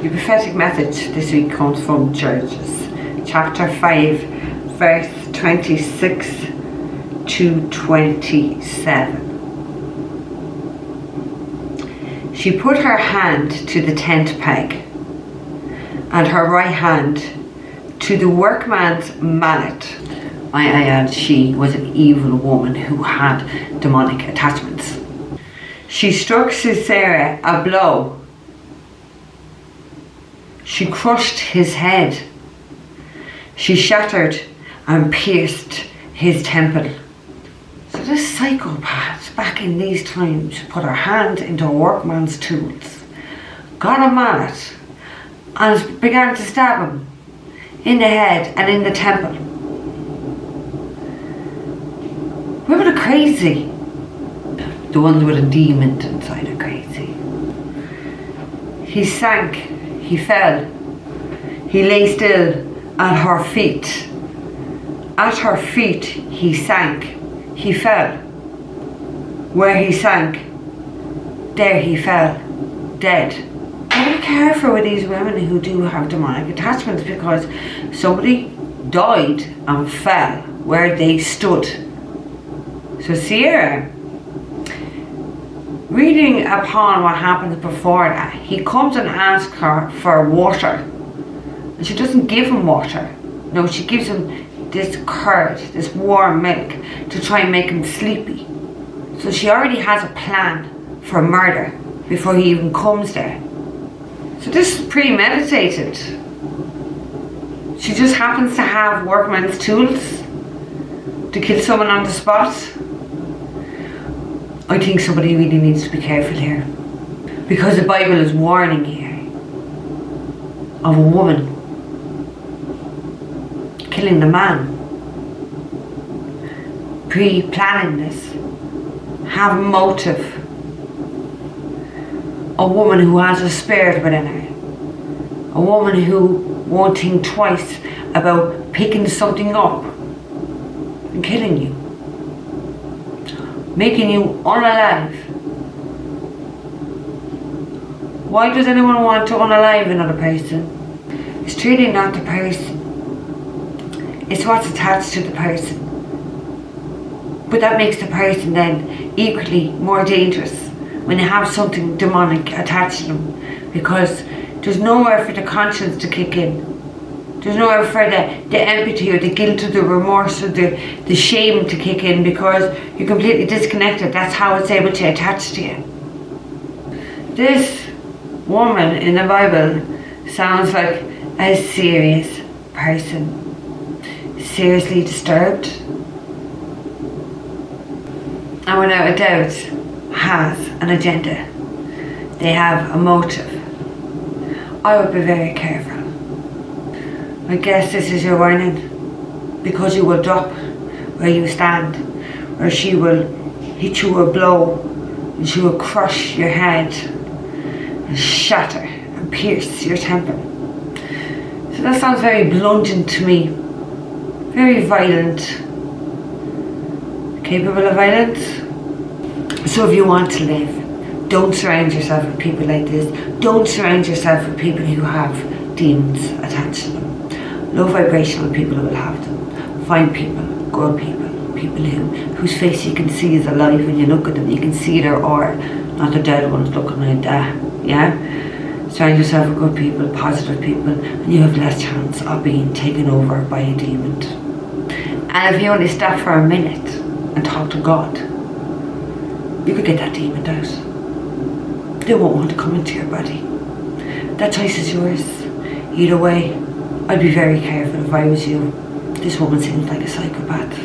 The prophetic message this week comes from Judges, chapter 5, verse 26 to 27. She put her hand to the tent peg, and her right hand to the workman's mallet. I add, she was an evil woman who had demonic attachments. She struck Sisera a blow. She crushed his head. She shattered and pierced his temple. So this psychopath back in these times put her hand into a workman's tools, got a mallet, and began to stab him in the head and in the temple. Women are crazy. The ones with a demon inside are crazy. He sank, he fell, he lay still at her feet. At her feet he sank, he fell. Where he sank, there he fell, dead. I be careful with these women who do have demonic attachments, because somebody died and fell where they stood. So Sierra, reading upon what happened before that, he comes and asks her for water, and she doesn't give him water. No, she gives him this curd, this warm milk, to try and make him sleepy. So she already has a plan for murder before he even comes there. So this is premeditated. She just happens to have workman's tools to kill someone on the spot. I think somebody really needs to be careful here, because the Bible is warning here of a woman killing the man, pre-planning this, have motive. A woman who has a spirit within her, a woman who won't think twice about picking something up and killing you, making you unalive. Why does anyone want to unalive another person? It's truly not the person, it's what's attached to the person. But that makes the person then equally more dangerous when they have something demonic attached to them, because there's nowhere for the conscience to kick in. There's nowhere for the empathy or the guilt or the remorse or the shame to kick in, because you're completely disconnected. That's how it's able to attach to you. This woman in the Bible sounds like a serious person, seriously disturbed, and without a doubt has an agenda. They have a motive. I would be very careful. I guess this is your warning, because you will drop where you stand, or she will hit you a blow, and she will crush your head and shatter and pierce your temple. So that sounds very bludgeoned to me, very violent, capable of violence. So if you want to live, don't surround yourself with people like this. Don't surround yourself with people who have demons attached to them. Low vibrational people who will have them. Find people, good people, people whose face you can see is alive. When you look at them, you can see their aura, not the dead ones looking like that. Yeah? Surround yourself with good people, positive people, and you have less chance of being taken over by a demon. And if you only stop for a minute and talk to God, you could get that demon out. They won't want to come into your body. That choice is yours. Either way, I'd be very careful if I was you. This woman seems like a psychopath.